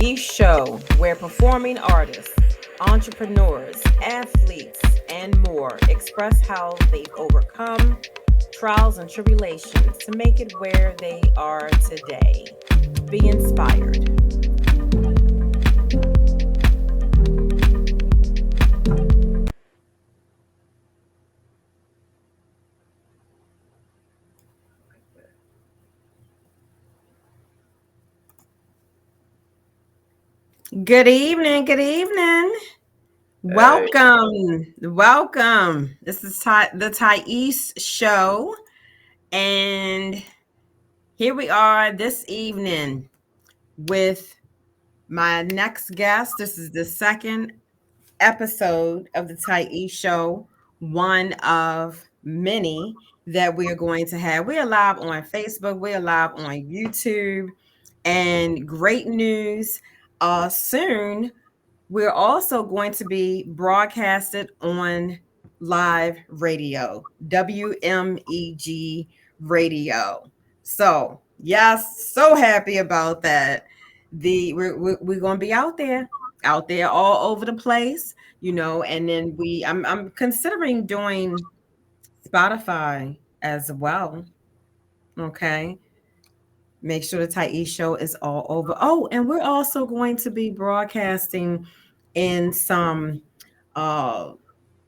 Tyese Show, where performing artists, entrepreneurs, athletes, and more express how they've overcome trials and tribulations to make it where they are today. Be inspired. Good evening. Good evening. Hey, Welcome. This is the Tyese Show, and here we are this evening with my next guest. This is the second episode of the Tyese Show, one of many that we are going to have. We are live on Facebook, we are live on YouTube, and great news. Soon we're also going to be broadcasted on live radio, WMEG radio. So, yes, so happy about that. We're going to be out there all over the place, and then I'm considering doing Spotify as well. Okay. Make sure the Tyese Show is all over. Oh, and we're also going to be broadcasting in some uh,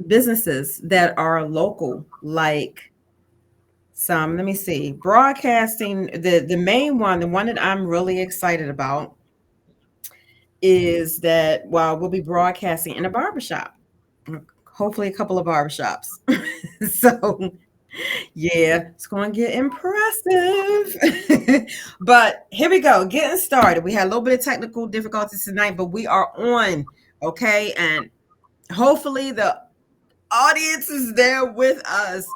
businesses that are local, like let me see, broadcasting. The main one, the one that I'm really excited about is that, well, we'll be broadcasting in a barbershop, hopefully a couple of barbershops. So yeah, it's going to get impressive. But here we go, getting started. We had a little bit of technical difficulties tonight, but we are on, okay? And hopefully the audience is there with us.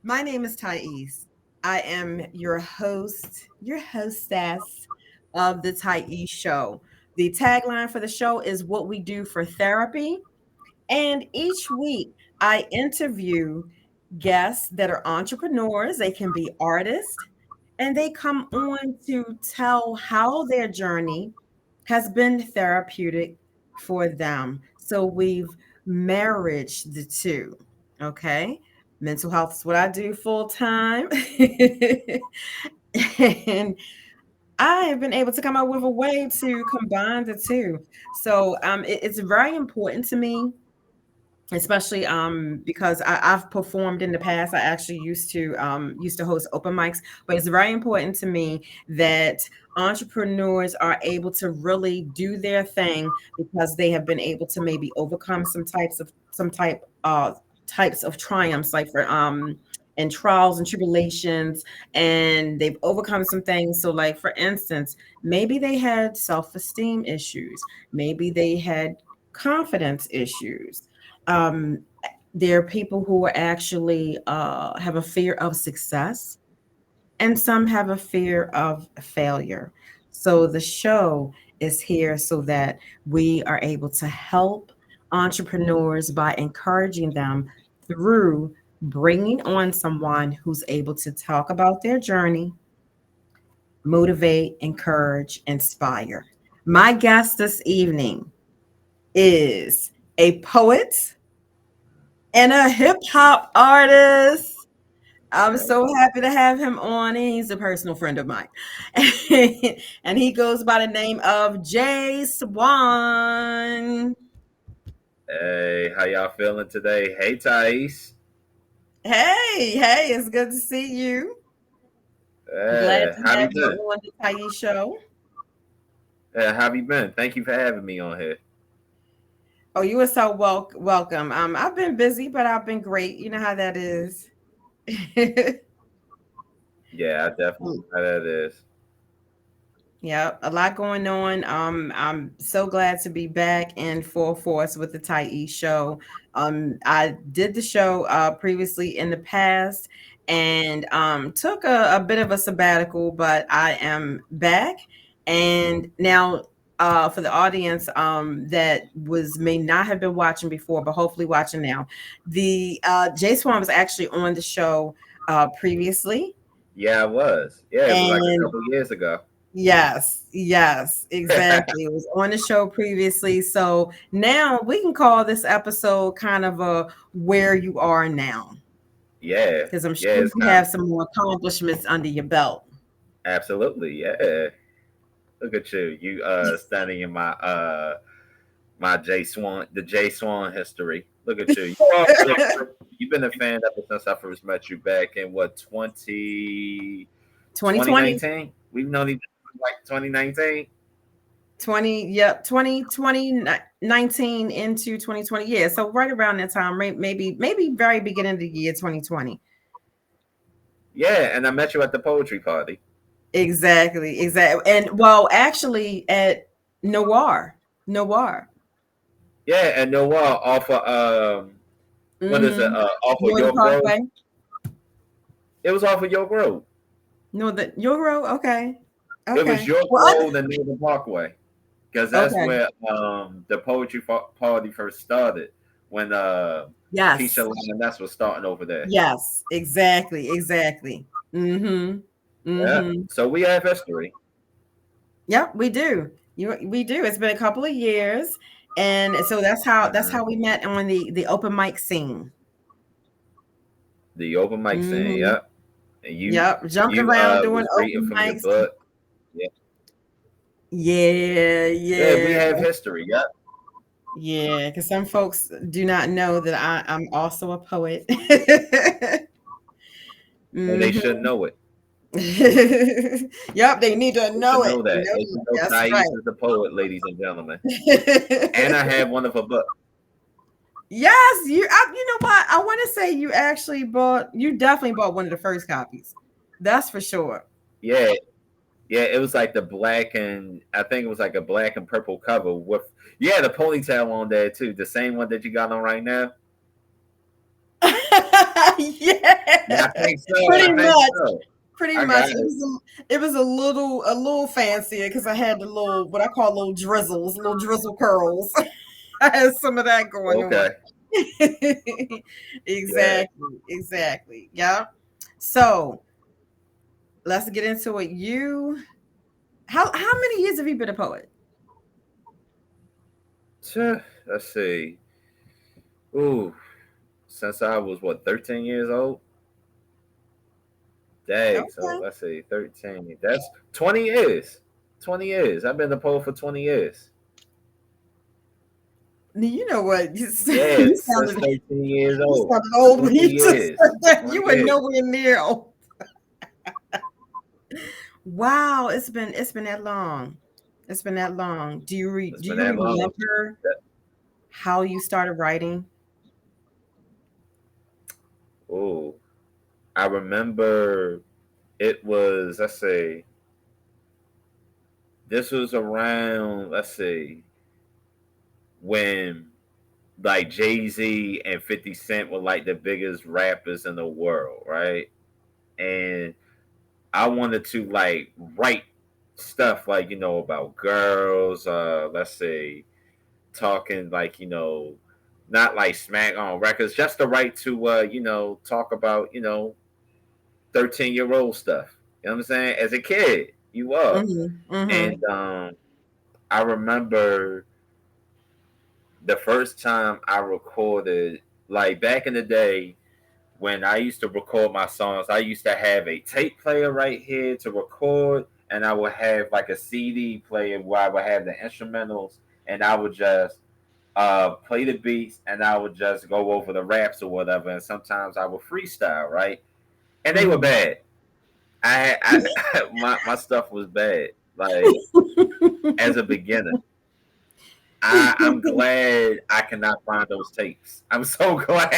My name is Tyese. I am your host, your hostess of the Tyese Show. The tagline for the show is what we do for therapy. And each week I interview guests that are entrepreneurs. They can be artists, and they come on to tell how their journey has been therapeutic for them. So we've married the two. Okay. Mental health is what I do full time. And I have been able to come up with a way to combine the two. So it's very important to me, especially because I've performed in the past. I actually used to host open mics, but it's very important to me that entrepreneurs are able to really do their thing because they have been able to maybe overcome types of triumphs, like for and trials and tribulations, and they've overcome some things. So like for instance, maybe they had self-esteem issues, maybe they had confidence issues. um, there are people who are actually have a fear of success, and some have a fear of failure. So the show is here so that we are able to help entrepreneurs by encouraging them through bringing on someone who's able to talk about their journey, motivate, encourage, inspire. My guest this evening is a poet and a hip hop artist. I'm so happy to have him on, and he's a personal friend of mine. And he goes by the name of Jay Swan. hey, how y'all feeling today? Hey, Thais. Hey, it's good to see you. Glad to How have you you been? on the Tyese Show. How have you been? Thank you for having me on here. Oh, you are so welcome. I've been busy, but I've been great. You know how that is. Yeah, I definitely know how that is. Yeah, a lot going on. I'm so glad to be back in full force with the Tyese Show. I did the show previously in the past, and took a bit of a sabbatical, but I am back. And now, for the audience that was may not have been watching before, but hopefully watching now, the Jay Swan was actually on the show previously. Yeah, I was. Yeah, it was like a And couple years ago. Yes, yes, exactly. It was on the show previously. So now we can call this episode kind of a where you are now. Yeah, Because I'm yeah, sure it's you kind have of some more accomplishments under your belt. absolutely, yeah. Look at you, studying in my J Swan, the J Swan history. Look at you. You've been a fan ever since I first met you back in what 2020, 2019. We've known each other like 2019. 20, yep, 2019 into 2020. Yeah, so right around that time, maybe very beginning of the year 2020. Yeah, and I met you at the poetry party. Exactly, exactly. And well, actually at Noir. Noir. Yeah, and Noah off of what is it? Mm-hmm. Off of Northern York Road. Parkway. It was off of York Road. Northern Euro. Okay. It was Okay. York Well, Road and Northern Parkway because that's okay. where the poetry party first started when Keisha Yes. Lane and that's was starting over there. Yes. Exactly. Exactly. Mm-hmm. Yeah, Mm-hmm. so we have history. Yep, we do. We do. It's been a couple of years. And so that's how Hmm. we met on the open mic scene. The open mic scene. Mm-hmm. Yeah, and Yep. Jumped you around doing was reading open from your mics. book. Yeah, Yeah, yeah, we yeah. have history. Yeah, Yeah, because some folks do not know that I'm also a poet. and they Hmm. should know it. Yep, they need to They should know it. know that. Know They it. should know That's Thais is the poet, ladies and gentlemen. And I right. have one of her books. Yes, you know what? I want to say you definitely bought one of the first copies. That's for sure. Yeah, yeah, it was like the black and I think it was like a black and purple cover with yeah the ponytail on there too. The same one that you got on right now. Yeah, Yeah, I think so. I pretty think much. so. Pretty I much, got it. it was a little fancier because I had the little what I call little drizzles, little drizzle curls. I had some of that going on. Okay. Yeah. Exactly, exactly. Yeah. So let's get into it. How many years have you been a poet? Let's see. Ooh, since I was what 13 years old. Dang. So Okay. let's see, 13. That's 20 years. 20 years. I've been a poet for 20 years. You know what? Yeah, since 13 years You old. sounded old when 20 you just said years. that. 20 You were years. nowhere near old. Wow, it's been that long. It's been that long. It's Do been you that long. remember how you started writing? Oh, I remember it was, let's see, this was around, let's see, when like Jay Z and 50 Cent were like the biggest rappers in the world, right? And I wanted to like write stuff like, about girls, let's say, talking like, not like smack on records, just the right to, talk about, 13-year-old stuff. You know what I'm saying? As a kid, you are. Mhm, mhm, And I remember the first time I recorded, like back in the day when I used to record my songs, I used to have a tape player right here to record, and I would have like a CD player where I would have the instrumentals, and I would just play the beats, and I would just go over the raps or whatever. And sometimes I would freestyle, right? And they were mhm. bad. My stuff was bad. Like as a beginner, I'm glad I cannot find those tapes. I'm so glad.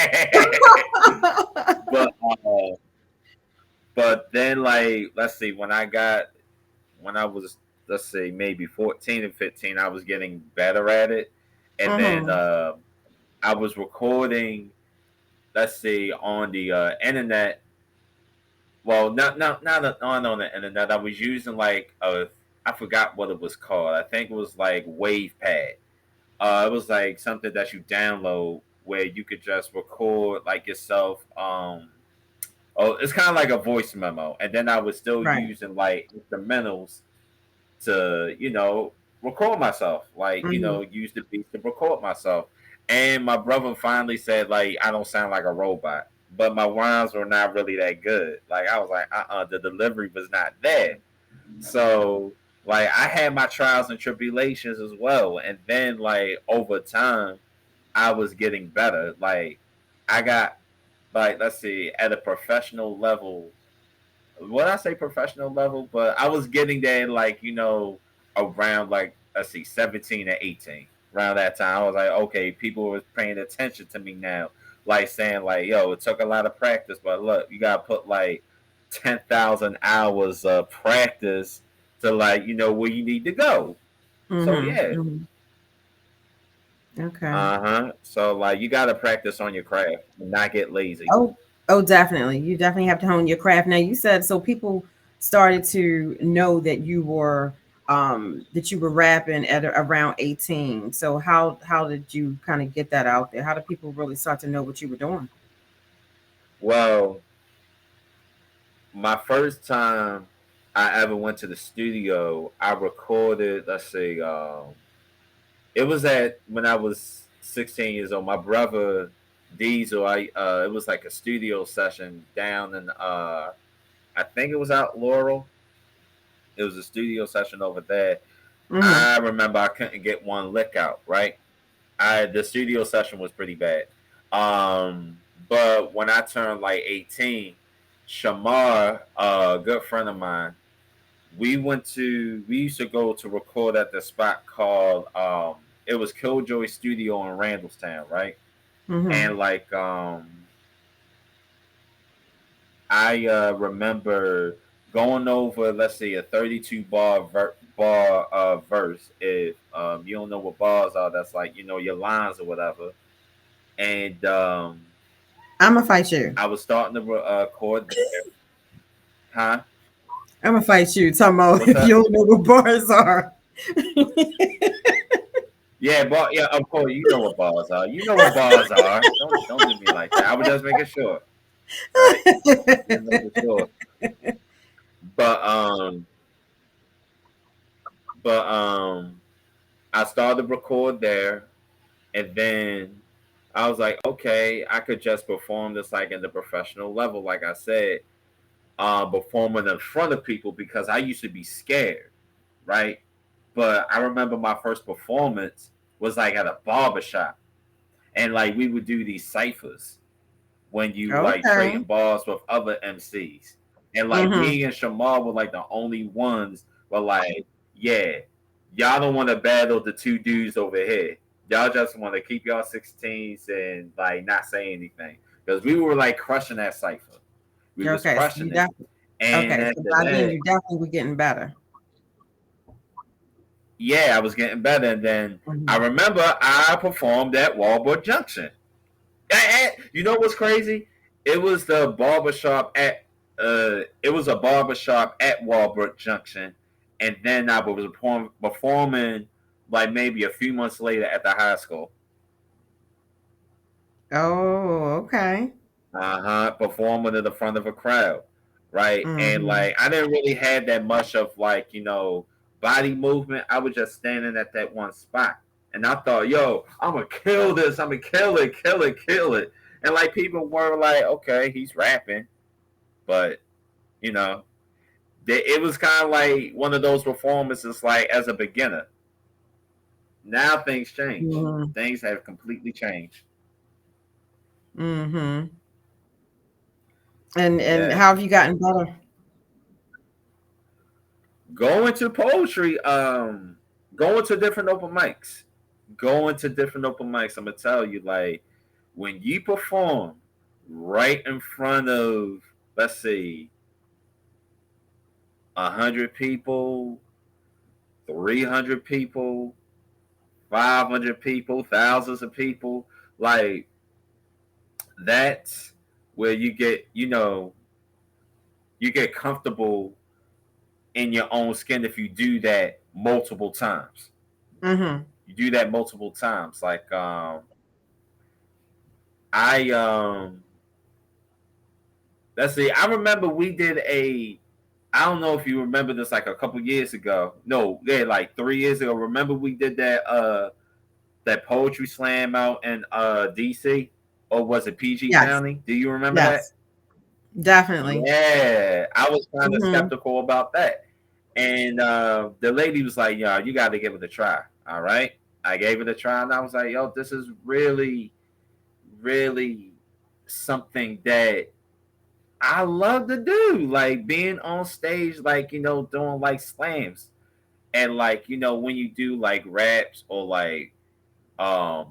but but then like let's see, when I was let's say maybe 14 and 15, I was getting better at it, and then Mhm, I was recording. Let's see on the internet. Well, not on the internet. I was using like I forgot what it was called. I think it was like WavePad. It was like something that you download where you could just record like yourself. Oh, it's kind of like a voice memo, and then I was still right. using like instrumentals to, record myself. Like, Mhm. use the beats to record myself. And my brother finally said, like, I don't sound like a robot. But my rhymes were not really that good. Like, I was like, the delivery was not there. So, like, I had my trials and tribulations as well. And then, like, over time, I was getting better. Like, I got, like, let's see, at a professional level, when I say professional level, but I was getting there, like, around, like, let's see, 17 and 18. Around that time, I was like, okay, people were paying attention to me now, like saying, like, yo, it took a lot of practice, but look, you gotta put like 10,000 hours of practice to, like, where you need to go. So Mhm. yeah, Mhm. Okay. So, like, you gotta practice on your craft and not get lazy. Oh, oh, definitely. You definitely have to hone your craft. Now, you said so people started to know that you were rapping at around 18. So how did you kind of get that out there? How did people really start to know what you were doing? Well, my first time I ever went to the studio, I recorded. Let's see, it was at when I was 16 years old. My brother Diesel, it was like a studio session down in, I think it was out Laurel. It was a studio session over there. Mhm. I remember I couldn't get one lick out. Right, the studio session was pretty bad. But when I turned like 18, Shamar, a good friend of mine, we used to go to record at the spot called, it was Killjoy Studio in Randallstown, right? Mhm. And, like, I remember going over, let's say, a 32 verse. If you don't know what bars are, that's like, your lines or whatever. And I'm gonna fight you. I was starting to record there. Huh? I'm gonna fight you. Talking about What's if you that? don't know what bars are. Yeah, but yeah, of course, you know what bars are. You know what bars are. Don't do me like that. I was just making sure, right? Just making sure. But but I started to record there, and then I was like, okay, I could just perform this, like, in the professional level, like I said, performing in front of people, because I used to be scared, right? But I remember my first performance was like at a barber shop, and, like, we would do these ciphers when you, like, Okay. trading balls with other MCs. And, like, Mhm. me and Shamar were like the only ones were like, yeah, y'all don't want to battle the two dudes over here. Y'all just want to keep y'all 16s and, like, not say anything. Because we were like crushing that cipher. We was Okay. So crushing you it. definitely And okay. So after by then that, you definitely were getting better. yeah, I was getting better. And then I Mhm. remember I performed at Walbrook Junction. You know what's crazy? It was the barbershop at it was a barbershop at Walbrook Junction, and then I was performing, like, maybe a few months later at the high school. Oh, okay. Performing in the front of a crowd, right? And, Mhm. like, I didn't really have that much of, like, body movement. I was just standing at that one spot, and I thought, yo, I'm gonna kill this. I'm gonna kill it, kill it, kill it. And, like, people were like, okay, he's rapping, but, you know, it was kind of like one of those performances, like, as a beginner. Now things change. Mhm. Things have completely changed. Mhm. And Yeah. how have you gotten better? Going to poetry, going to different open mics. Going to different open mics. I'm gonna tell you, like, when you perform right in front of, let's see, 100 people, 300 people, 500 people, thousands of people, like, that's where you get comfortable in your own skin if you do that multiple times. Mhm. You do that multiple times. Like, I let's see, I remember we did a I don't know if you remember this like a couple years ago. No, yeah, like 3 years ago. Remember we did that poetry slam out in DC, or was it PG Yes, County? Do you remember that? yes, definitely. Yeah, I was kind of Hmm. skeptical about that, and the lady was like, "Yo, you got to give it a try." All right, I gave it a try, and I was like, "Yo, this is really, really something that I love to do, like being on stage, like doing like slams, and like when you do like raps or like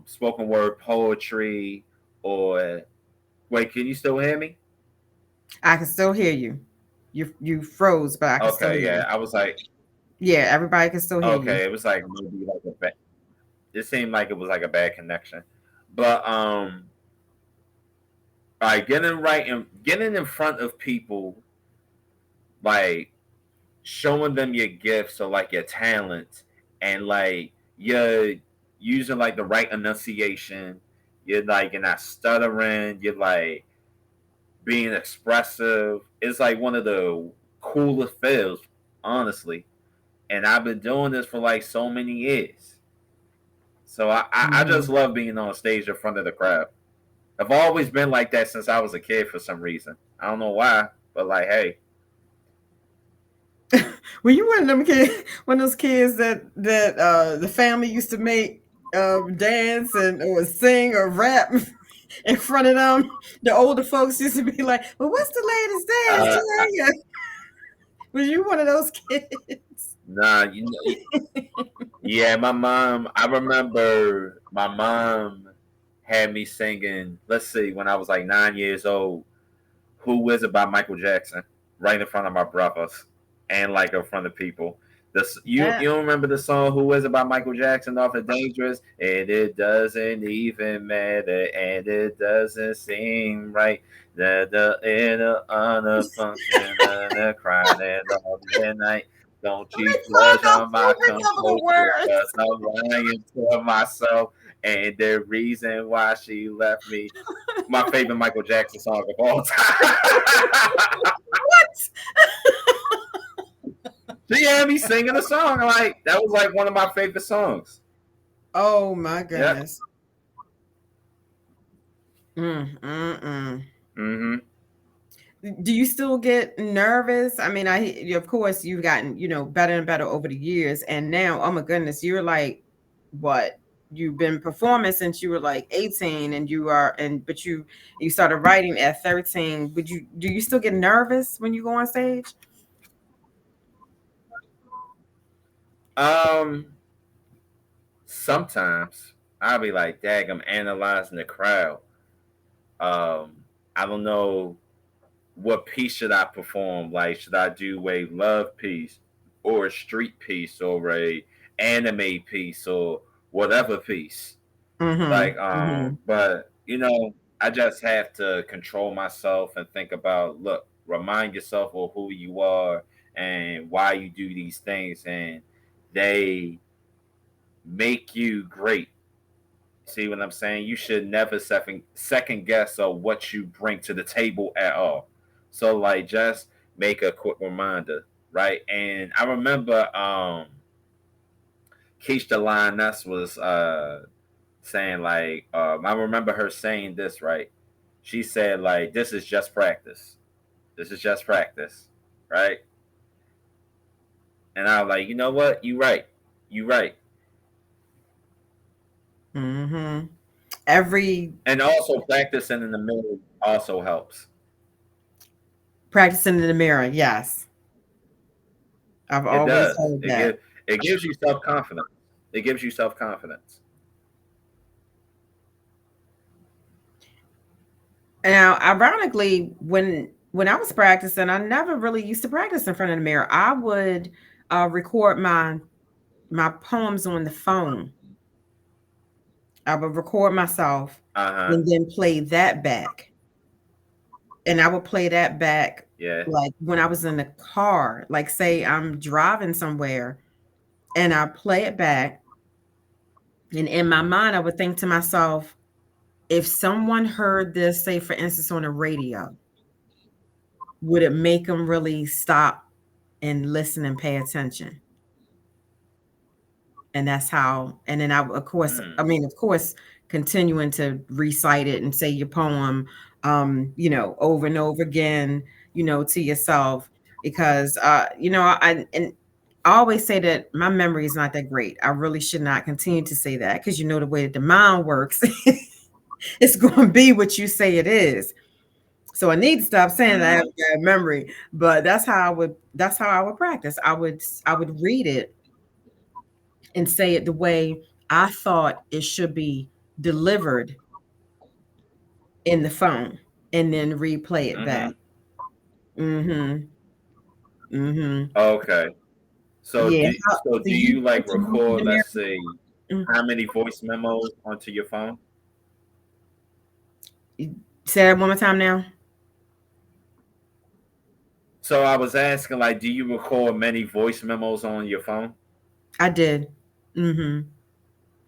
spoken word poetry, or wait, can you still hear me? I can still hear you. You froze, but I can still Okay, hear yeah, you. I was like, Yeah, everybody can still hear you. okay, it was like maybe like it seemed like it was like a bad connection, but like getting in front of people, like showing them your gifts or like your talents, and like you're using like the right enunciation, you're not stuttering, you're like being expressive. It's like one of the coolest feels, honestly. And I've been doing this for like so many years. So I just Hmm. love being on stage in front of the crowd. I've always been like that since I was a kid for some reason. I don't know why, but like, hey, Were you one of them kids, one of those kids that the family used to make dance and or sing or rap in front of them? The older folks used to be like, "Well, what's the latest dance uh, today?" Was you one of those kids? nah, yeah, my mom. I remember my mom had me singing. Let's see, when I was like 9 years old, "Who Is It" by Michael Jackson, right in front of my brothers, and like in front of people. This That you don't remember the song "Who Is It" by Michael Jackson off of Dangerous? And it doesn't even matter, and it doesn't seem right. The inner honor function and the crying all the night. Don't you song flush up, on my remember the composure, words. cause I'm lying to myself. And the reason why she left me, my favorite Michael Jackson song of all time. What? She had me singing a song. Like that was like one of my favorite songs. Oh my Yep. goodness. Mm, mm, mm. Mm-hmm. Do you still get nervous? I mean, of course you've gotten, better and better over the years. And now, oh my goodness, you're like what? You've been performing since you were like 18 and but you started writing at 13. Do you still get nervous when you go on stage? Um. Sometimes I'll be like, "Dag, I'm analyzing the crowd. I don't know what piece should I perform. Like, should I do a love piece, or a street piece, or a anime piece, or whatever piece?" Mm-hmm. Like, Mm-hmm. but I just have to control myself and think about, look, remind yourself of who you are and why you do these things, and they make you great. See what I'm saying? You should never second guess of what you bring to the table at all. So like, just make a quick reminder, right? And I remember Keisha Lioness was saying like, I remember her saying this, right? She said like, "This is just practice. This is just practice," right? And I was like, you know what? You right. You right. Mm-hmm. Every And also practicing in the mirror also helps. practicing in the mirror, yes. I've It always does. heard that. It gives you self confidence. It gives you self confidence. Now, ironically, when I was practicing, I never really used to practice in front of the mirror. I would record my poems on the phone. I would record myself Uh huh. and then play that back. And I would play that back Yeah. like when I was in the car, like say I'm driving somewhere and I play it back. And in my mind, I would think to myself, if someone heard this, say for instance, on the radio, would it make them really stop? and listen and pay attention. And that's how, and then of course, Mm, I mean, of course, continuing to recite it and say your poem, over and over again, to yourself, because, and I always say that my memory is not that great. I really should not continue to say that, because the way that the mind works, it's going to be what you say it is. So I need to stop saying that I have mm-hmm, a bad memory. But that's how I would practice. I would read it and say it the way I thought it should be delivered in the phone, and then replay it mm-hmm. back. Mhm. Mhm. Okay. So Yeah. do you like Do you read record, the let's mirror? see, Mm. how many voice memos onto your phone? Say that one more time now. So I was asking, like, do you record many voice memos on your phone? I did. Mhm.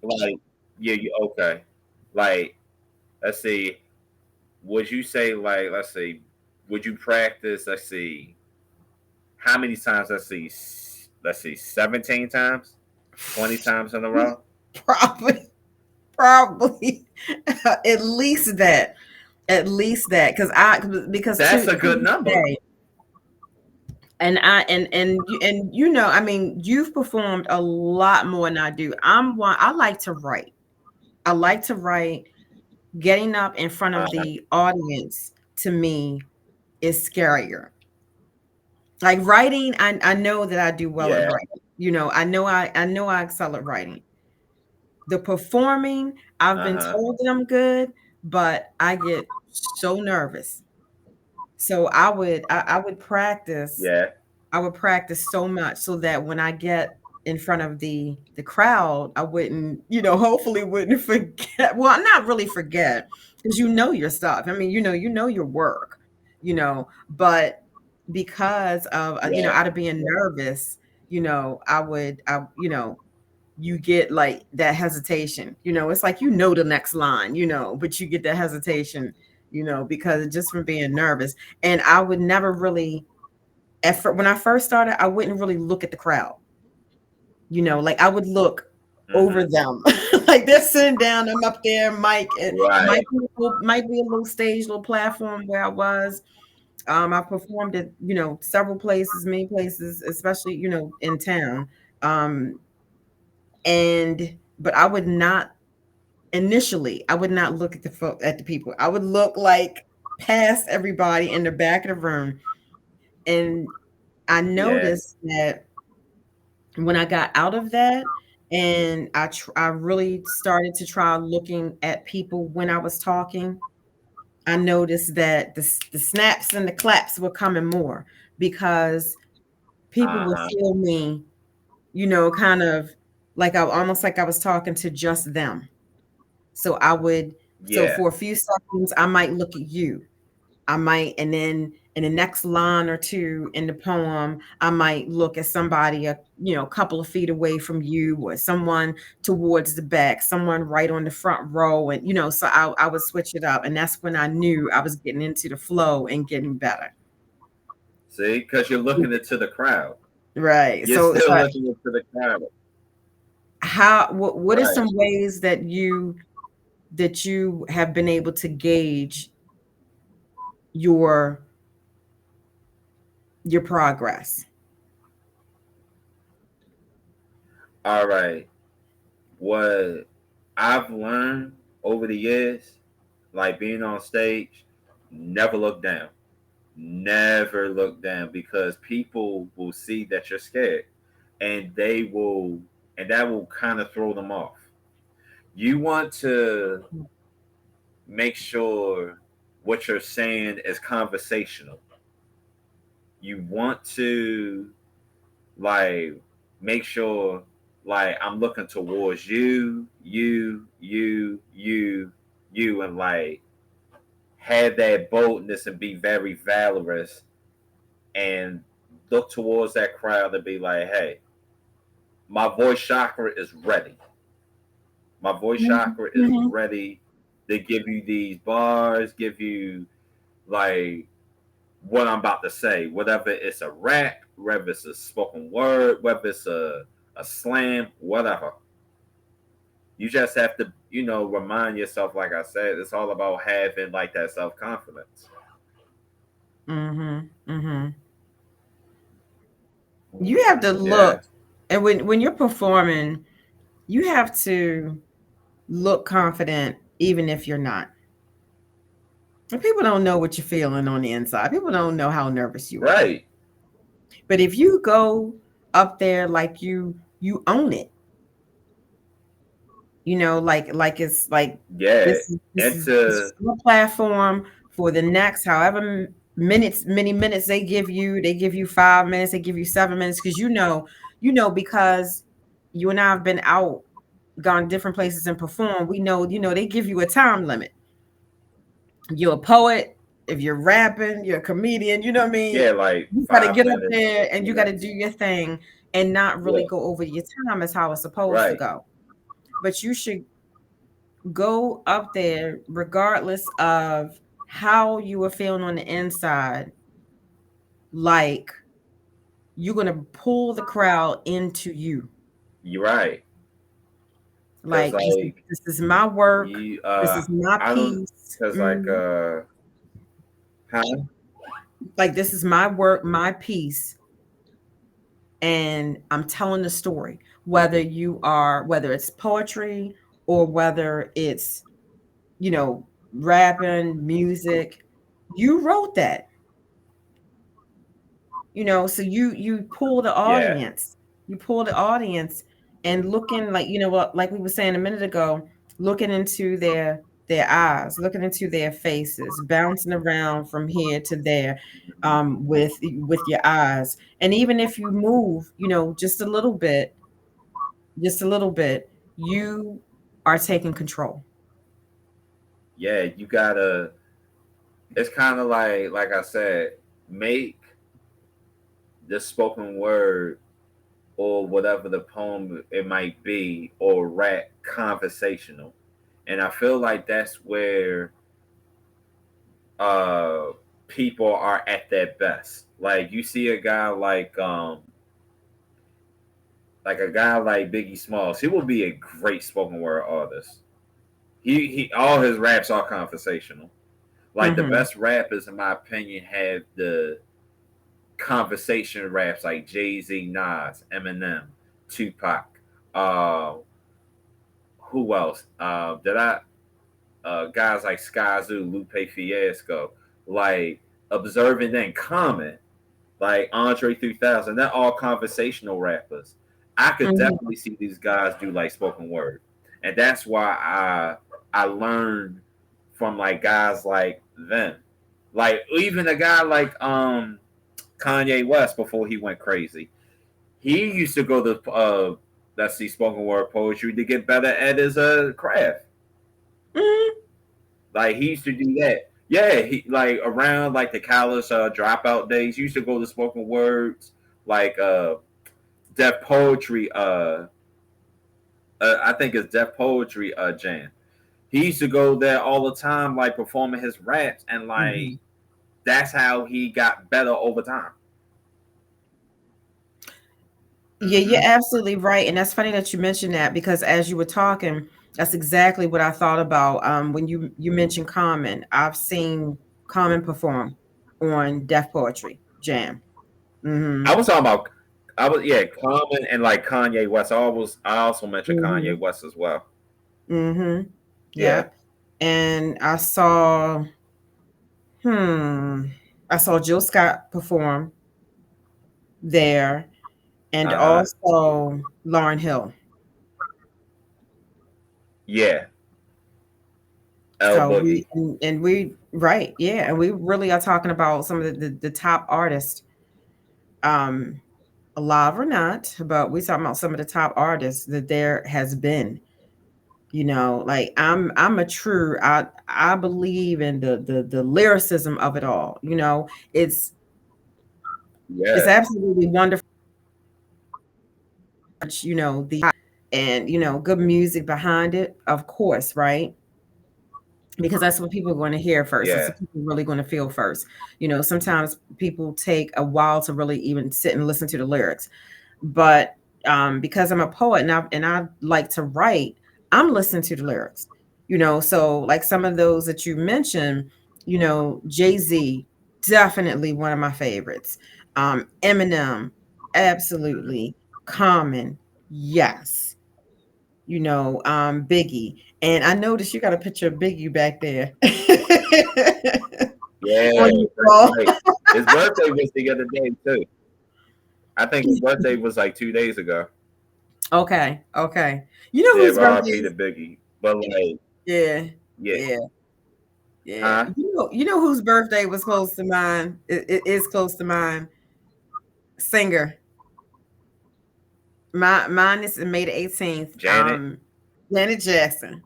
Like, yeah, okay. Like, let's see, would you say, like, let's see, would you practice, let's see, how many times, let's see, 17 times, 20 times in a row? Probably, probably, at least that, because That's a to good this number. day, I mean, you've performed a lot more than I do. I like to write. I like to write. Getting up in front of Uh, the audience, to me, is scarier. Like writing, I know that I do well at yeah, writing. I know I excel at writing. The performing, I've been uh-huh, told that I'm good, but I get so nervous. So I would practice. yeah, I would practice so much so that when I get in front of the crowd, I wouldn't, hopefully wouldn't forget. Well, not really forget, because your stuff. I mean, your work, but because of yeah. out of being nervous, I would I you get like that hesitation. It's like the next line, but you get that hesitation, because just from being nervous. And I would never really when I first started, I wouldn't really look at the crowd. Like I would look over Hmm. them, like they're sitting down. I'm up there, Mike. It Right. might be a little stage, little platform where I was. I performed at several places, many places, especially in town. Um, and but I would not initially. I would not look at at the people. I would look like past everybody in the back of the room, and I Yeah. noticed that when I got out of that, and I really started to try looking at people when I was talking, I noticed that the snaps and the claps were coming more, because people would Uh-huh. feel me, kind of like I almost like I was talking to just them. So so Yeah. for a few seconds, I might look at you. I might, and then in the next line or two in the poem, I might look at somebody a couple of feet away from you, or someone towards the back, someone right on the front row, and so I would switch it up, and that's when I knew I was getting into the flow and getting better. See, because you're looking into the crowd. Right. You're So still looking into the crowd. what are Right. some ways that you have been able to gauge your your progress? All right. What I've learned over the years, like being on stage, never look down. Never look down, because people will see that you're scared, and that will kind of throw them off. You want to make sure what you're saying is conversational. You want to, like, make sure, like, I'm looking towards you, and like have that boldness and be very valorous, and look towards that crowd and be like, hey, my voice chakra is ready. My voice chakra is Mhm. ready to give you these bars, give you, like, what I'm about to say, whatever it's a rap, whether it's a spoken word, whether it's a slam, whatever. You just have to, remind yourself, like I said, it's all about having like that self confidence. Mhm. Mhm. You have to Yeah. look, and when you're performing, you have to look confident even if you're not. And people don't know what you're feeling on the inside. People don't know how nervous you are. Right. But if you go up there like you own it, like it's like Yeah. this Into is your platform for the next however minutes, many minutes they give you 5 minutes, they give you 7 minutes, because because you and I have been out, gone different places and performed. We know, they give you a time limit. You're a poet, if you're rapping, you're a comedian, you know what I mean? yeah, like You got to five get up minutes, there and you got to do 6 minutes. your thing and not really Yeah. go over your time as how it's supposed to Right. go. But you should go up there regardless of how you were feeling on the inside, like you're going to pull the crowd into you. You're right. Cause Like, like this is my work, you, this is my I don't, piece. cause like, huh? Like, this is my work, my piece, and I'm telling the story. Whether it's poetry or whether it's, you know, rapping, music, you wrote that, so you pull the Yeah. audience. You pull the audience and looking, like, what, like we were saying a minute ago, looking into their eyes, looking into their faces, bouncing around from here to there, with your eyes. And even if you move, just a little bit, you are taking control. Yeah. You gotta. It's kind of like I said, make the spoken word or whatever the poem it might be or rap conversational, and I feel like that's where uh people are at their best. Like you see a guy like a guy like Biggie Smalls, he will be a great spoken word artist. He all his raps are conversational. Like the Hmm. best rappers, in my opinion, have the conversation raps like Jay Z, Nas, Eminem, Tupac. Uh, who else? Did I guys like Skyzoo, Lupe Fiasco, like Observant and Common, like Andre 3000. They're all conversational rappers. I could Hmm. definitely see these guys do like spoken word, and that's why I learned from like guys like them, like even a guy like Kanye West before he went crazy. He used to go to let's see spoken word poetry to get better at his craft. Hmm. Like he used to do that. Yeah, he like around like the college dropout days. He used to go to spoken words like deaf poetry. I think it's deaf poetry. Jam. He used to go there all the time, like performing his raps, and like Hmm. that's how he got better over time. Yeah, you're Hmm. absolutely right. And that's funny that you mentioned that, because as you were talking, that's exactly what I thought about. When you mentioned Common, I've seen Common perform on Deaf Poetry Jam. Hmm. I was talking about. I was yeah, Common and like Kanye West. I also mentioned Hmm. Kanye West as well. Hmm. Yeah. Yep. And hmm, I saw Jill Scott perform there, and Uh huh. also Lauryn Hill. Yeah. L So we Boogie. and we right, yeah, and we really are talking about some of the top artists, um, alive or not, but we talking about some of the top artists that there has been. Like I'm a true I believe in the lyricism of it all. It's Yeah. it's absolutely wonderful. The and good music behind it, of course, right? because that's what people are going to hear first. That's Yeah. what people are really going to feel first. Sometimes people take a while to really even sit and listen to the lyrics. But because I'm a poet and I like to write, I'm listening to the lyrics. So like some of those that you mentioned, Jay-Z, definitely one of my favorites. Eminem, absolutely. Common, yes. Biggie. And I noticed you got a picture of Biggie back there Yeah, on your that's wall. right. His birthday was the other day too. I think his birthday was like 2 days ago. Okay, okay. You know Yeah, whose birthday R.I.P. is? to Biggie. But like, Yeah, yeah, yeah, yeah. huh? You know whose birthday was close to mine? It is close to mine. Singer. Mine is May the 18th. Janet. Janet Jackson.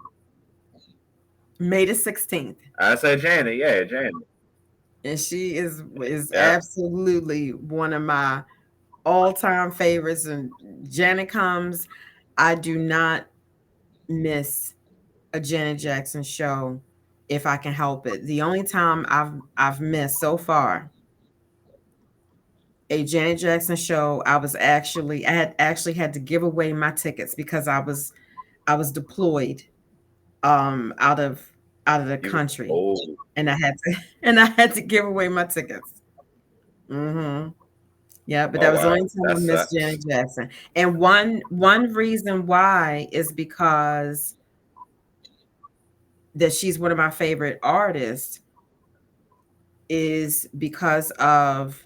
May the 16th. I said Janet. Yeah, Janet. And she is Yep. absolutely one of my all-time favorites. And Janet comes, I do not miss a Janet Jackson show if I can help it. The only time I've missed so far a Janet Jackson show, I had to give away my tickets because I was deployed out of the You. country, Oh. and I had to and I had to give away my tickets. Hmm. Yeah, but Oh that was the wow. only time I That missed Janet sucks. Jackson. And one reason why is because that she's one of my favorite artists is because of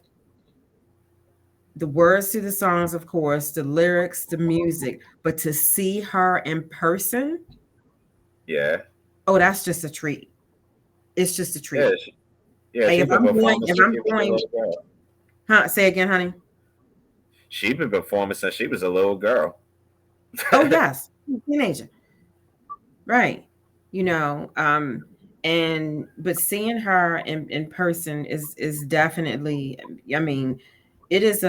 the words to the songs, of course, the lyrics, the music, but to see her in person, Yeah. oh, that's just a treat. It's just a Yeah. treat. Yeah. Like She been performing if since I'm she was a going, little girl. huh? Say again, honey. She been performing since she was a little girl. Oh, yes, teenager, right? You know, um, and but seeing her in person is definitely. I mean, it is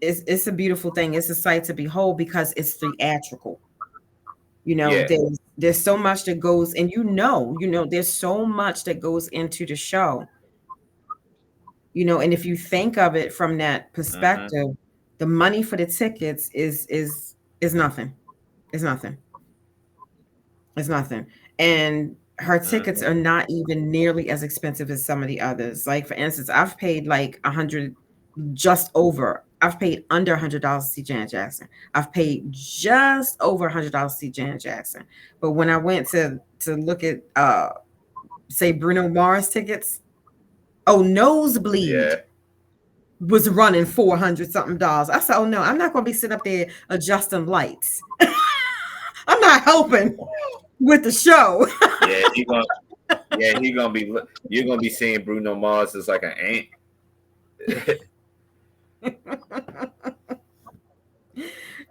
it's a beautiful thing. It's a sight to behold because it's theatrical. Yeah. There's so much that goes, and there's so much that goes into the show. And if you think of it from that Mm-hmm. perspective, the money for the tickets is nothing. It's nothing. It's nothing. And her tickets Mm-hmm. are not even nearly as expensive as some of the others. Like for instance, I've paid like 100, just over. I've paid under $100 to see Janet Jackson. I've paid just over $100 to see Janet Jackson. But when I went to look at say Bruno Mars tickets, oh, nosebleed Yeah. was running 400 something dollars. I said, oh no, I'm not going to be sitting up there adjusting lights. I'm not helping with the show. Yeah. He gonna. Yeah. He gonna be. You're gonna be seeing Bruno Mars as like an ant.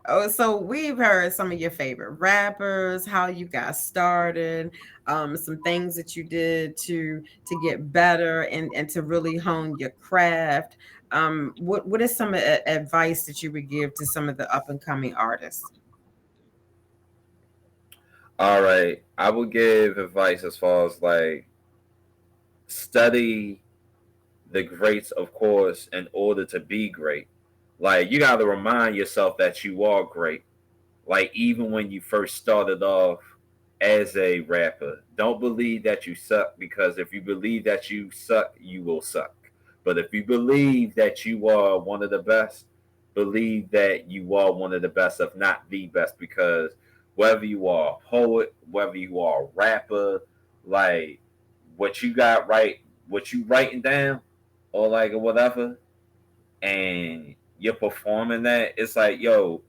Oh, so we've heard some of your favorite rappers, how you got started, some things that you did to get better and to really hone your craft. What is some advice that you would give to some of the up and coming artists? All right. I would give advice as far as like study the greats, of course, in order to be great. Like you got to remind yourself that you are great. Like even when you first started off as a rapper, don't believe that you suck, because if you believe that you suck, you will suck. But if you believe that you are one of the best, believe that you are one of the best, if not the best, because whether you are a poet, whether you are a rapper, like what you got right, what you writing down, or like or whatever, and you're performing that, it's like, yo,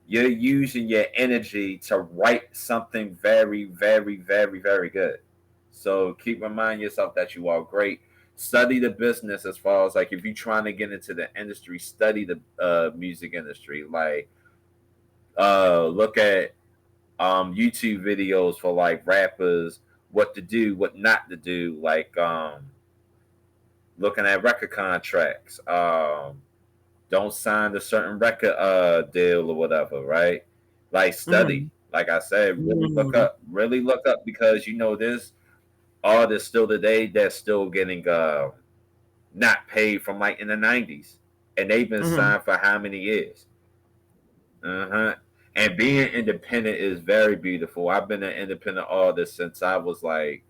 you're using your energy to write something very, very, very, very good. So keep reminding yourself that you are great. Study the business as far as like if you're trying to get into the industry, study the music industry. Like look at YouTube videos for like rappers, what to do, what not to do. Like looking at record contracts. Don't sign a certain record deal or whatever, right? Like study. Mhm, Like I said, mhm. really look up because there's artists still today that's still getting not paid from like in the 90s, and they've been Hmm. signed for how many years? Uh-huh. And being independent is very beautiful. I've been an independent artist since I was like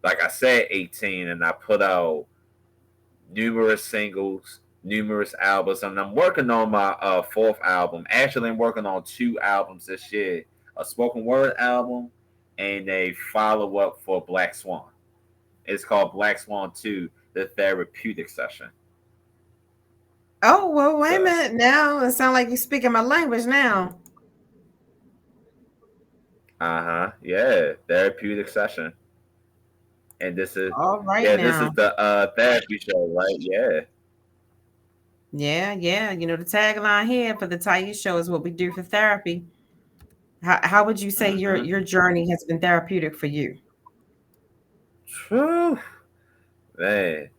I said, 18, and I put out numerous singles, numerous albums, and I'm working on my fourth album. Actually, I'm working on two albums this year: a spoken word album and a follow up for Black Swan. It's called Black Swan 2, the therapeutic session. Oh, well, wait a So, minute. Now it sounds like you're speaking my language now. yeah, therapeutic session. And this is, All right yeah, this now. is the therapy show, right? Yeah. Yeah, yeah. The tagline here for the Tyese Show is what we do for therapy. How would you say your Mm-hmm. your journey has been therapeutic for you? Whew, man,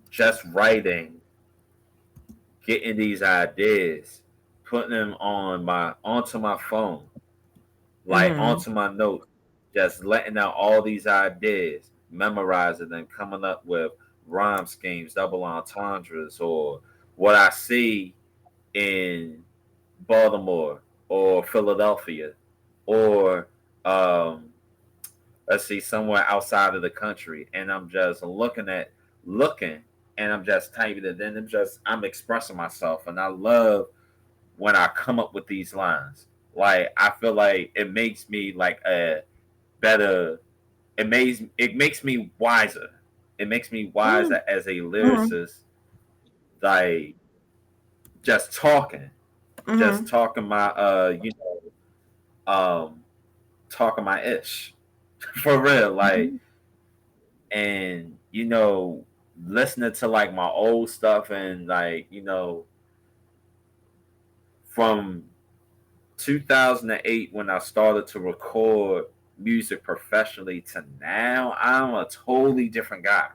just writing, getting these ideas, putting them onto my phone, like Mm-hmm. onto my notes, just letting out all these ideas, memorizing them, coming up with rhyme schemes, double entendres, or what I see in Baltimore or Philadelphia or um, let's see, somewhere outside of the country, and I'm just looking, and I'm just typing it. Then I'm expressing myself, and I love when I come up with these lines. Like I feel like it makes me like a better. It makes me wiser. It makes me wiser as a Mm-hmm. lyricist. Like just talking, just Mm-hmm. talking my um talking my ish for real. Like Mm-hmm. and listening to like my old stuff and like from 2008 when I started to record music professionally to now, I'm a totally different guy.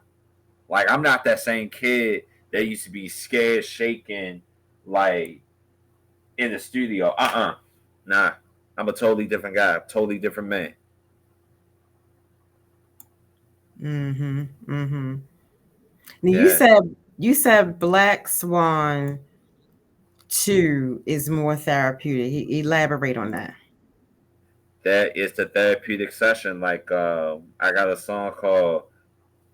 Like I'm not that same kid that used to be scared shaking like in the studio. Nah, I'm a totally different guy, totally different man. Mm-hmm. Mm-hmm. Now Yeah, you said Black Swan 2 is more therapeutic. Elaborate on that. that is the therapeutic session. Like I got a song called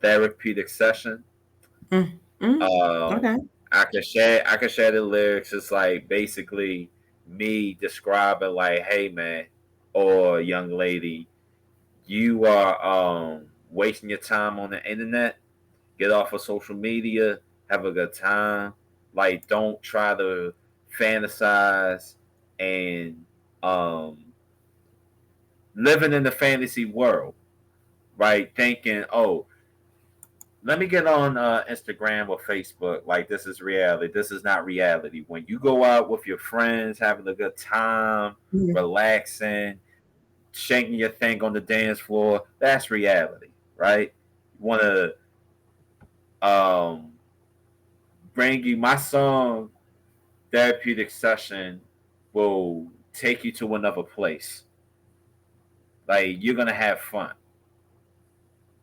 Therapeutic Session. Mm. Mm. Um, Okay. I can share the lyrics. It's like basically me describing like, hey man, or young lady, you are wasting your time on the internet. Get off of social media. Have a good time. Like don't try to fantasize and um living in the fantasy world, right? Thinking, oh, let me get on Instagram or Facebook. Like this is reality. This is not reality. When you go out with your friends, having a good time, Mhm. relaxing, shaking your thing on the dance floor, that's reality, right? You want to bring you my song, therapeutic session will take you to another place. Like you're gonna have fun.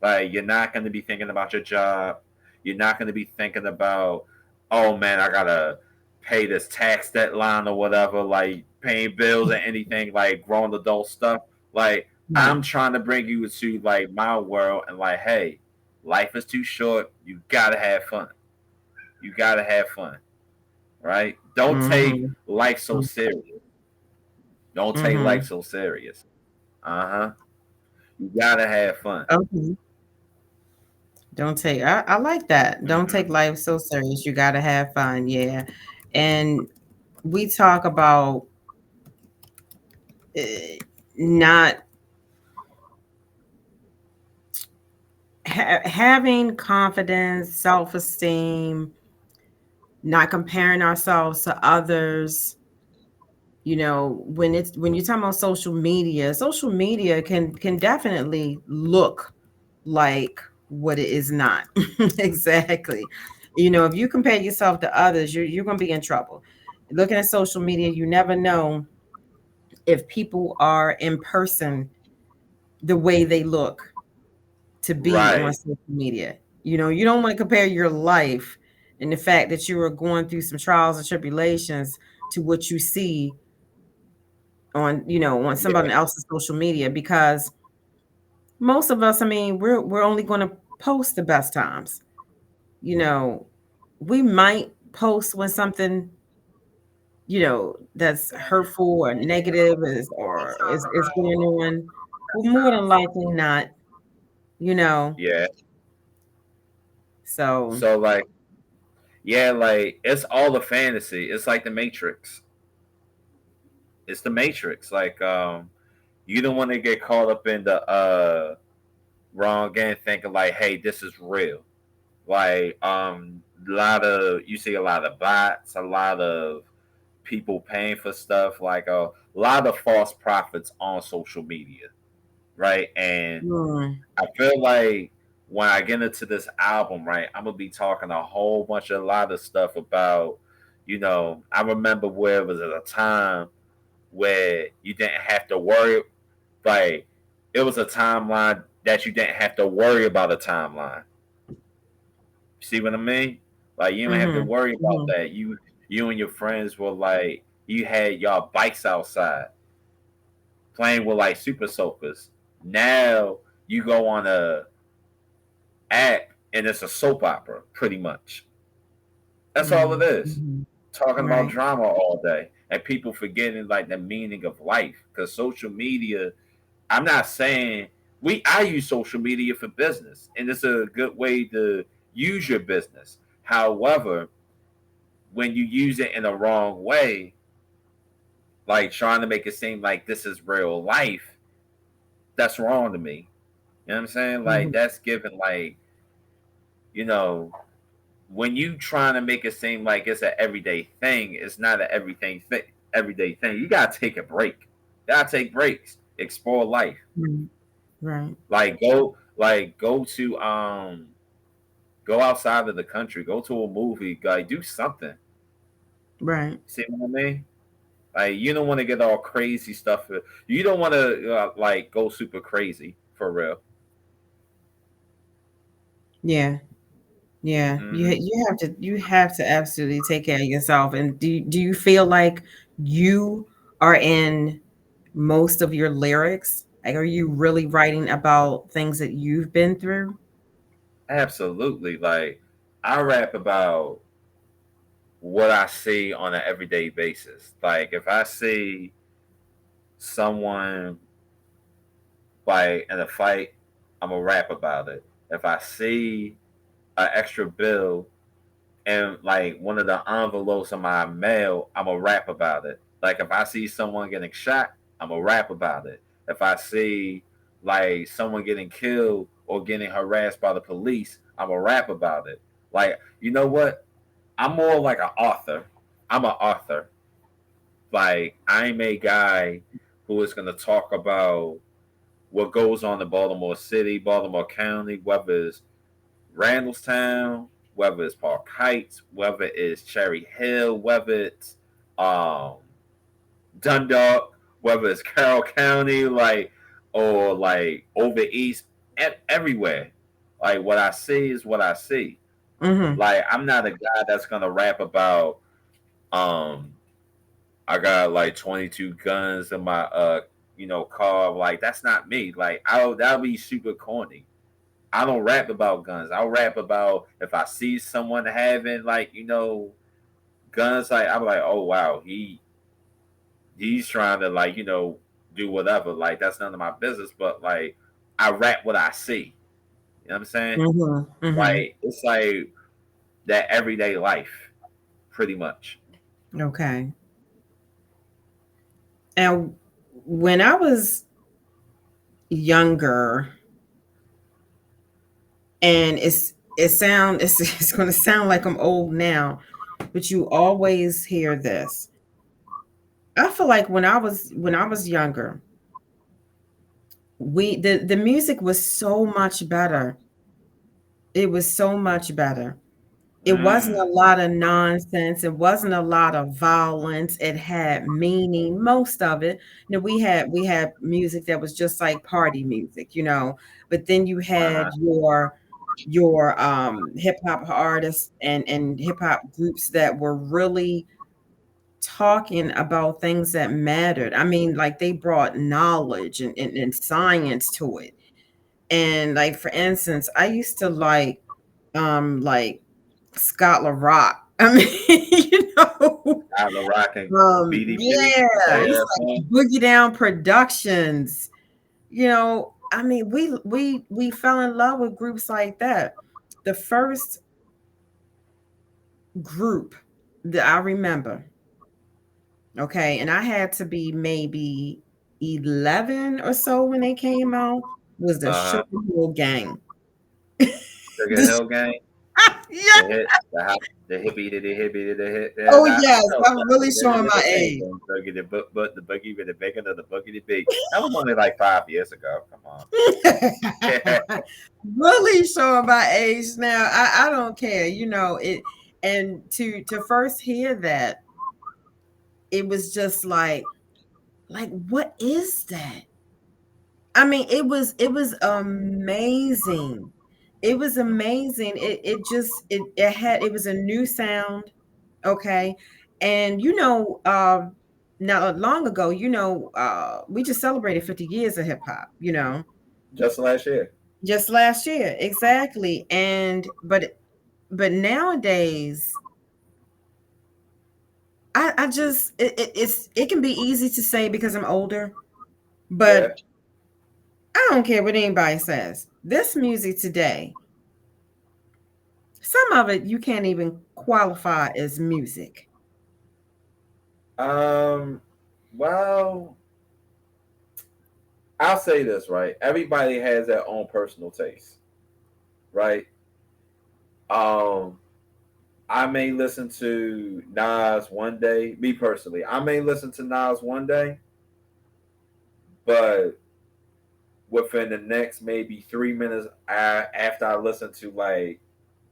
Like you're not going to be thinking about your job. You're not going to be thinking about, oh man, I gotta pay this tax deadline or whatever. Like paying bills or anything like grown adult stuff. Like Right. I'm trying to bring you to like my world and like, hey, life is too short. You gotta have fun. You gotta have fun, right? Don't take Mhm. life so serious. Don't take life Mhm. so serious. Uh huh. You gotta have fun. Okay. Don't take I like that. Don't Mm-hmm. take life so serious. You gotta have fun. Yeah. And we talk about not having confidence, self-esteem, not comparing ourselves to others. When you're talking about social media can definitely look like what it is not. Exactly. If you compare yourself to others, you're going to be in trouble. Looking at social media, you never know if people are in person the way they look to be on Right. social media. You know, you don't want to compare your life and the fact that you are going through some trials and tribulations to what you see on, on Yeah. somebody else's social media, because most of us, I mean, we're only going to post the best times. You know, we might post when something, that's hurtful or negative is going on, but more than likely not, you know. Yeah. So, So like, yeah, like it's all a fantasy. It's like the Matrix. It's the Matrix. Like, you don't want to get caught up in the wrong game, thinking like, hey, this is real. Like, a lot of you see a lot of bots, a lot of people paying for stuff, like a lot of false prophets on social media, right? And mm, I feel like when I get into this album, right, I'm gonna be talking a whole bunch of a lot of stuff about, I remember where it was at a time where you didn't have to worry, like it was a timeline that you didn't have to worry about a timeline. See what I mean? Like you don't have to mhm, worry about mhm, that. You and your friends were like you had y'all bikes outside playing with like super soakers. Now you go on a app and it's a soap opera, pretty much. That's all it mm, is. mhm. Talking about Right. drama all day. And people forgetting like the meaning of life. Because social media, I'm not saying I use social media for business and it's a good way to use your business. However, when you use it in a wrong way, like trying to make it seem like this is real life, that's wrong to me. You know what I'm saying? Like Mhm, that's given like, you know, when you trying to make it seem like it's an everyday thing, it's not an everyday thing. You gotta take a break. You gotta take breaks. Explore life. mhm. Right. Like go outside of the country. Go to a movie. Like do something. Right. See what I mean? Like you don't want to get all crazy stuff. You don't want to like go super crazy for real. Yeah. Yeah. You Hmm. you have to absolutely take care of yourself. And do you feel like you are in most of your lyrics? Like, are you really writing about things that you've been through? Absolutely. Like I rap about what I see on an everyday basis. Like if I see someone like in a fight, I'm gonna rap about it. If I see an extra bill and like one of the envelopes of my mail, I'm gonna rap about it. Like if I see someone getting shot, I'm gonna rap about it. If I see like someone getting killed or getting harassed by the police, I'm gonna rap about it. Like you know what? I'm more like an author. I'm an author. Like I'm a guy who is gonna talk about what goes on in Baltimore City, Baltimore County, whether it's Randallstown, whether it's Park Heights, whether it's Cherry Hill, whether it's um, Dundalk, whether it's Carroll County, like or like over east, everywhere. Like what I see is what I see. Mm-hmm. Like I'm not a guy that's gonna rap about um I got like 22 guns in my car. Like that's not me. Like that'll be super corny. I don't rap about guns. I'll rap about if I see someone having like guns. Like I'm like, oh wow, he's trying to like do whatever. Like that's none of my business. But like I rap what I see. You know what I'm saying? Mm-hmm. Mm-hmm. Like it's like that everyday life, pretty much. Okay. And when I was younger, and it's going to sound like I'm old now, but you always hear this. I feel like when I was younger, the music was so much better. It was so much better. It wasn't a Mm. lot of nonsense. It wasn't a lot of violence. It had meaning, most of it. We had music that was just like party music, but then you had Uh-huh. your hip hop artists and hip hop groups that were really talking about things that mattered. I mean, like they brought knowledge and science to it. And like for instance, I used to like Scott LaRock. I mean, I the rocking BDP. yeah, Hey, he's that like song. Boogie Down Productions. I mean, we fell in love with groups like that. The first group that I remember, okay, and I had to be maybe 11 or so when they came out, was the Uh-huh. Sugar Hill Gang. Sugar This, Hill Gang. yeah. The hit, the hop, the hippie to the hippie to the hit. Yeah, Oh I yes, know I'm really showing the my bang age. boom boogie the but the boogie with the bacon of the boogie the beat. That was only like 5 years ago. Come on. Really showing my age now. I don't care, it. And to first hear that, it was just like what is that? I mean, it was amazing. It was amazing. It was a new sound, okay? And not long ago, we just celebrated 50 years of hip hop, Just last year. just last year. Exactly. And but nowadays, I just it can be easy to say because I'm older, Yeah. but I don't care what anybody says. This music today, some of it you can't even qualify as music. Um. Well, I'll say this right. Everybody has their own personal taste, right? Um. I may listen to Nas one day. Me personally, I may listen to Nas one day, but within the next maybe 3 minutes after I listen to like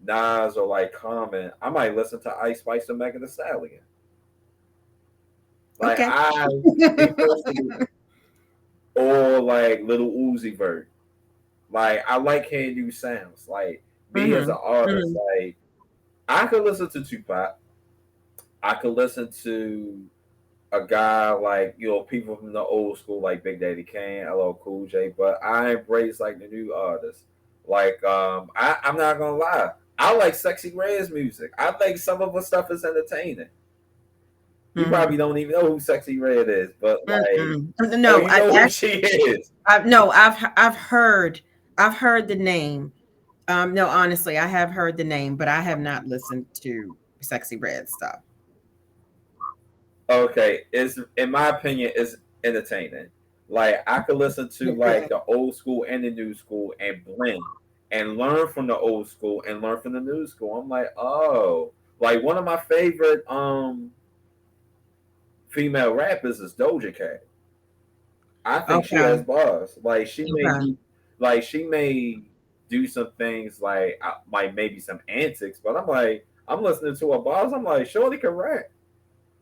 Nas or like Common, I might listen to Ice Spice or Megan Thee Stallion. Like Okay. I, me personally, or like Little Uzi Vert. Like I like hearing new sounds. Like me as an Mhm. artist, Mhm. like I could listen to Tupac. I could listen to a guy like people from the old school like Big Daddy Kane, LL Cool J, but I embrace like the new artists. Like I'm not gonna lie, I like Sexy Red's music. I think some of her stuff is entertaining. You probably Mhm. don't even know who Sexy Red is, but like, Mm-mm. oh, No, you know who she is. No, I've heard the name. No, honestly, I have heard the name, but I have not listened to Sexy Red stuff. Okay, is in my opinion is entertaining. Like I could listen to like Okay. the old school and the new school and blend and learn from the old school and learn from the new school. I'm like, oh, like one of my favorite female rappers is Doja Cat. I think she has Okay. bars. Like she may Okay. do, like she may do some things like like maybe some antics, but I'm like, I'm listening to her bars. I'm like, Shorty can rap.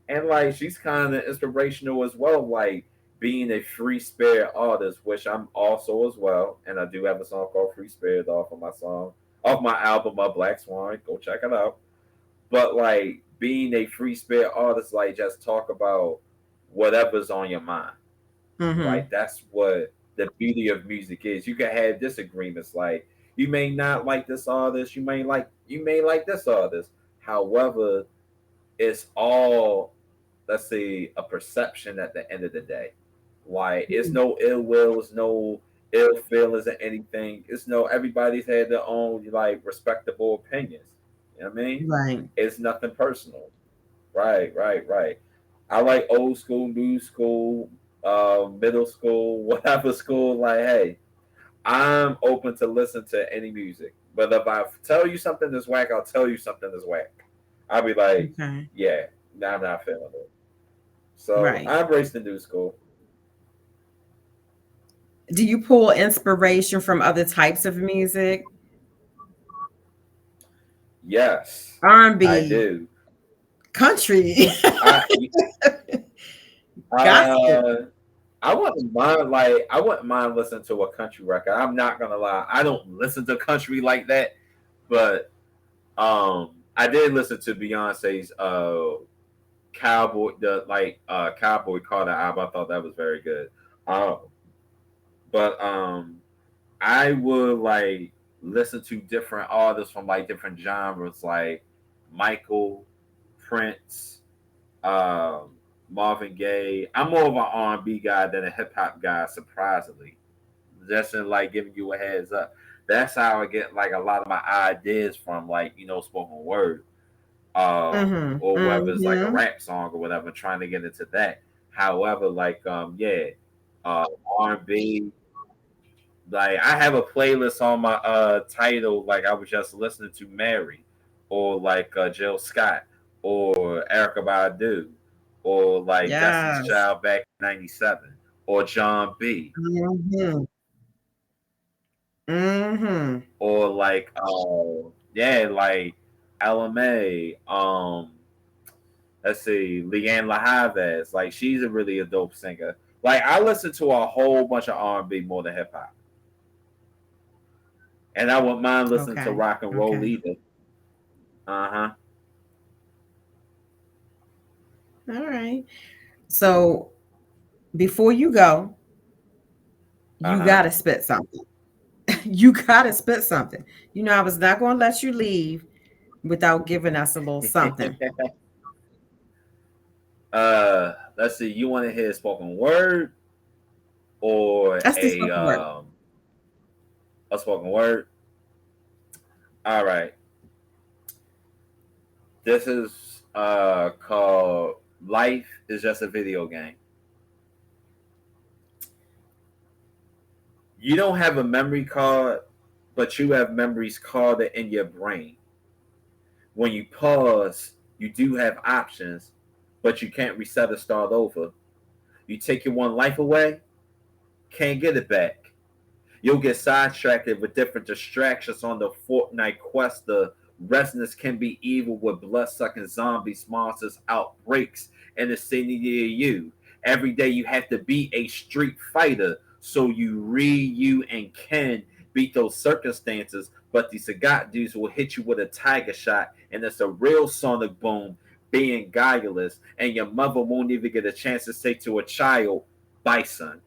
And like she's kind of inspirational as well, like being a free spirit artist, which I'm also as well. And I do have a song called Free Spirit off my album Black Swan. Go check it out. But like being a free spirit artist, like just talk about whatever's on your mind. Mhm. Like that's what the beauty of music is. You can have disagreements. Like you may not like this artist, you may like this artist. However, it's all, let's say, a perception at the end of the day. Like it's no ill will, it's no ill feelings or anything. It's no everybody's had their own like respectable opinions. You know what I mean? Right. It's nothing personal. Right, right, right. I like old school, new school, middle school, whatever school. Like, hey, I'm open to listen to any music. But if I tell you something that's whack, I'll tell you something that's whack. I'll be like, Okay. yeah, nah, I'm not feeling it. So Right. I embrace the new school. Do you pull inspiration from other types of music? Yes, I R&B, do. country, I gospel. uh I wouldn't mind listening to a country record. I'm not gonna lie. I don't listen to country like that, but I did listen to Beyonce's Cowboy Cowboy Carter album. I thought that was very good. Um but I would like listen to different artists from like different genres like Michael, Prince, um, Marvin Gaye. I'm more of an R&B guy than a hip hop guy, surprisingly. Just in like giving you a heads up. That's how I get like a lot of my ideas from, like, spoken word, Mhm. or whether it's like a Mhm. rap song or whatever. Trying to get into that. However, like yeah, uh, R&B. Like I have a playlist on my title. Like I was just listening to Mary, or like Jill Scott, or Erica Badu, or like Destiny's Yes. Child back in '97, or John B, Mhm. Mhm. or like yeah, like LMA. Let's see, Leanne LaHaves. Like she's a really a dope singer. Like I listen to a whole bunch of R&B more than hip hop, and I wouldn't mind listening to Okay. rock and roll Okay. either. Uh huh. All right. So before you go, Uh you huh. gotta spit something. You gotta spit something. I was not gonna let you leave without giving us a little something. Let's see. You want to hear spoken word or Let's do spoken word. a spoken word? All right. This is called "Life is Just a Video Game." You don't have a memory card, but you have memories carded in your brain. When you pause, you do have options, but you can't reset or start over. You take your one life away, can't get it back. You'll get sidetracked with different distractions on the Fortnite quest. The resonance can be evil with blood-sucking zombies, monsters, outbreaks in the city near you. Every day you have to be a street fighter, so you read you and can beat those circumstances. But these Sagat dudes will hit you with a tiger shot, and it's a real sonic boom, being guileless, and your mother won't even get a chance to say to a child, "Bison."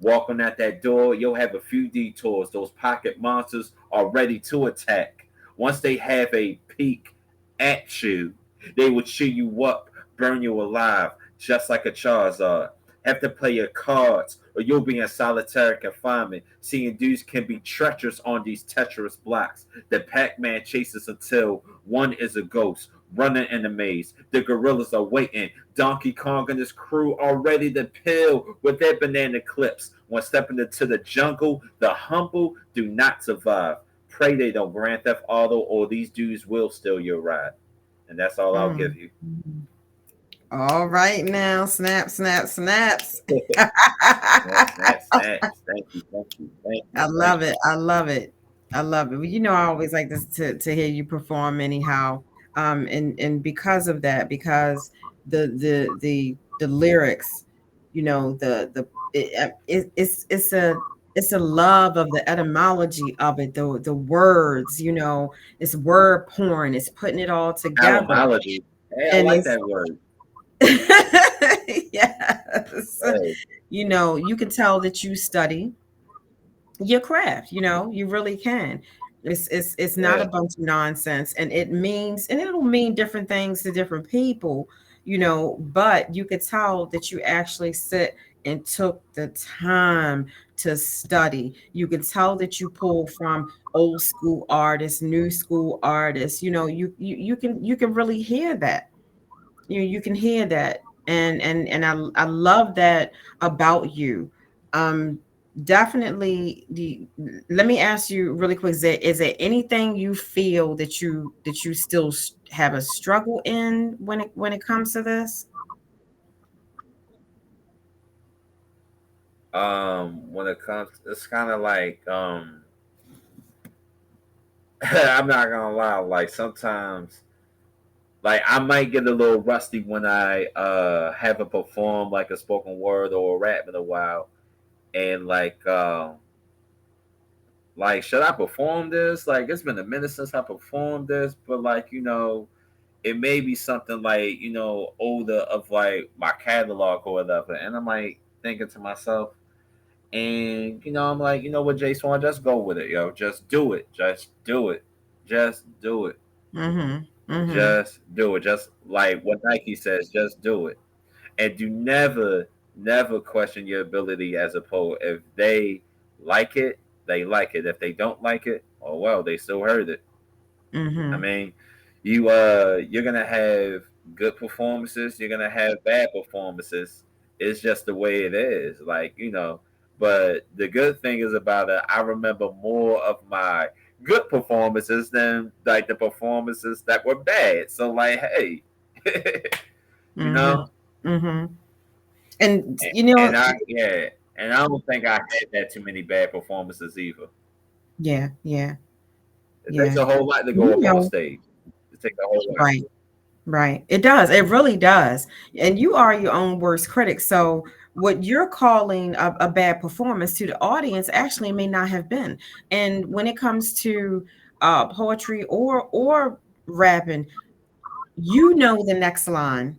Walking at that door, you'll have a few detours. Those pocket monsters are ready to attack. Once they have a peek at you, they will chew you up, burn you alive, just like a Charizard. Have to play your cards, or you'll be in solitary confinement. Seeing dudes can be treacherous on these Tetris blocks. The Pac-Man chases until one is a ghost, running in the maze. The gorillas are waiting. Donkey Kong and his crew are ready to peel with their banana clips. When stepping into the jungle, the humble do not survive. Pray they don't Grand Theft Auto, or these dudes will steal your ride. And that's all I'll Mm. give you. All right now, snap, snap, snaps. Snap, snap, snaps. Thank you, thank you, thank I you, thank love it. you. I love it. I love it. Well, I always like this to hear you perform anyhow. And because of that, because the lyrics, it's a love of the etymology of it, the words, it's word porn, it's putting it all together. Etymology. Hey, I And like it's that word. yes. Hey, You can tell that you study your craft, you really can. It's not yeah. a bunch of nonsense, and it'll mean different things to different people, but you could tell that you actually sit and took the time to study. You can tell that you pull from old school artists, new school artists. You can really hear that. You can hear that, and I love that about you. um Definitely. Let me ask you really quick, is there anything you feel that you still have a struggle in when it comes to this? When it comes, it's kind of like I'm not gonna lie. Like sometimes, like I might get a little rusty when I haven't performed like a spoken word or a rap in a while, and like should I perform this? Like it's been a minute since I performed this, but like it may be something like older of like my catalog or whatever, and I'm like thinking to myself, and I'm like, you know what, Jay Swan, just go with it, yo, just do it, just do it, just do it, Mhm. Mhm. just do it, just like what Nike says, just do it, and do never question your ability as a poet. If they like it, they like it. If they don't like it, oh well, they still heard it. I Mhm. mean, you're gonna have good performances. You're gonna have bad performances. It's just the way it is. But the good thing is about it. I remember more of my good performances than like the performances that were bad. So like, hey, you Mhm. know, Mhm. And and, you know, and I yeah, and I don't think I had that too many bad performances either. yeah, yeah, It takes yeah. a whole lot to go You up on know, stage. It takes a whole lot. right. Right. It does. It really does. And you are your own worst critic. So what you're calling a bad performance to the audience actually may not have been. And when it comes to poetry or rapping, you know the next line,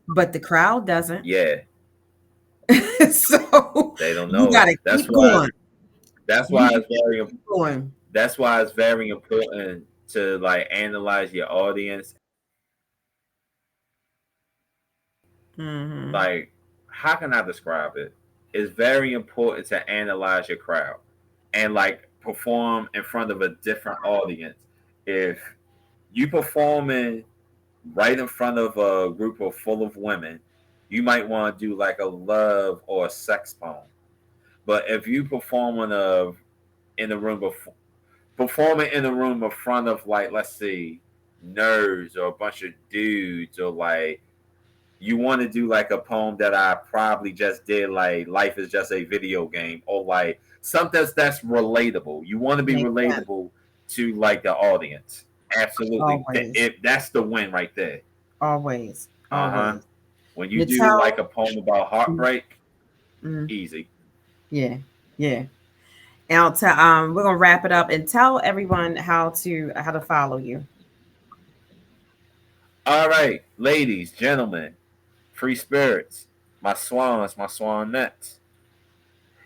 but the crowd doesn't. Yeah, So they don't you know it. gotta That's keep why. going. That's You why just it's very. keep going. That's why it's very important to like analyze your audience. Hmm. Like, how can I describe it? It's very important to analyze your crowd and like perform in front of a different audience. If you performing right in front of a group of full of women, you might want to do like a love or a sex poem. But if you in a room of performing in a room in front of like let's see nerds or a bunch of dudes or like you want to do like a poem that I probably just did like life is just a video game or like something that's relatable. You want to be Makes sense. relatable to like the audience. Absolutely. Always. If that's the win right there. Always. Uh-huh. Always. When you do like Natal. a poem about heartbreak, Mm, easy. yeah. Yeah. Now, we're gonna wrap it up and tell everyone how to follow you. All right, ladies, gentlemen, free spirits, my swans, my swanettes.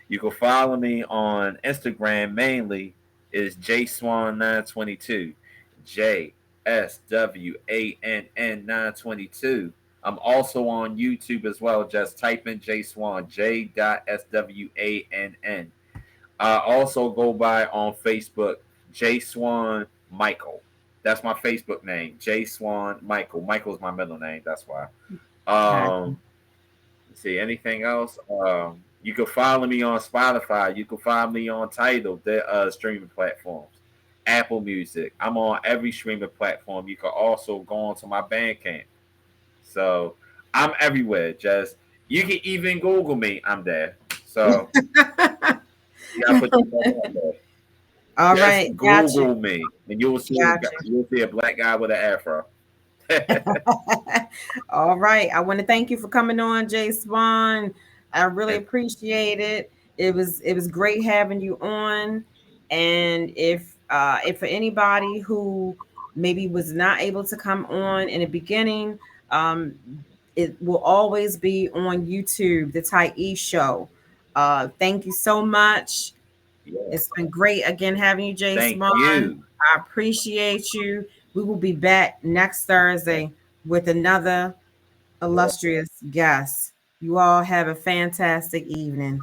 You can follow me on Instagram mainly is jswan922. JSWANN922. I'm also on YouTube as well. Just type in jswan, J.SWANN. I also go by on Facebook, jswan Michael. That's my Facebook name, jswan Michael. Michael's my middle name. That's why. Gotcha. Let's see anything else? You can follow me on Spotify. You can find me on Tidal, the streaming platforms. Apple Music. I'm on every streaming platform. You can also go onto my Bandcamp. So I'm everywhere. Just you can even Google me. I'm there. So you gotta put your money on there. All right, Just got you, Google me, and got you'll see a black guy with an afro. you. All right, I want to thank you for coming on, Jay Swan. I really And appreciate it. It was great having you on. And if for anybody who maybe was not able to come on in the beginning, um, it will always be on YouTube, the Tyese Show. Thank you so much. yeah, It's been great again having you, Jay thank Simone. you. I appreciate you. We will be back next Thursday with another Yeah. illustrious guest. You all have a fantastic evening.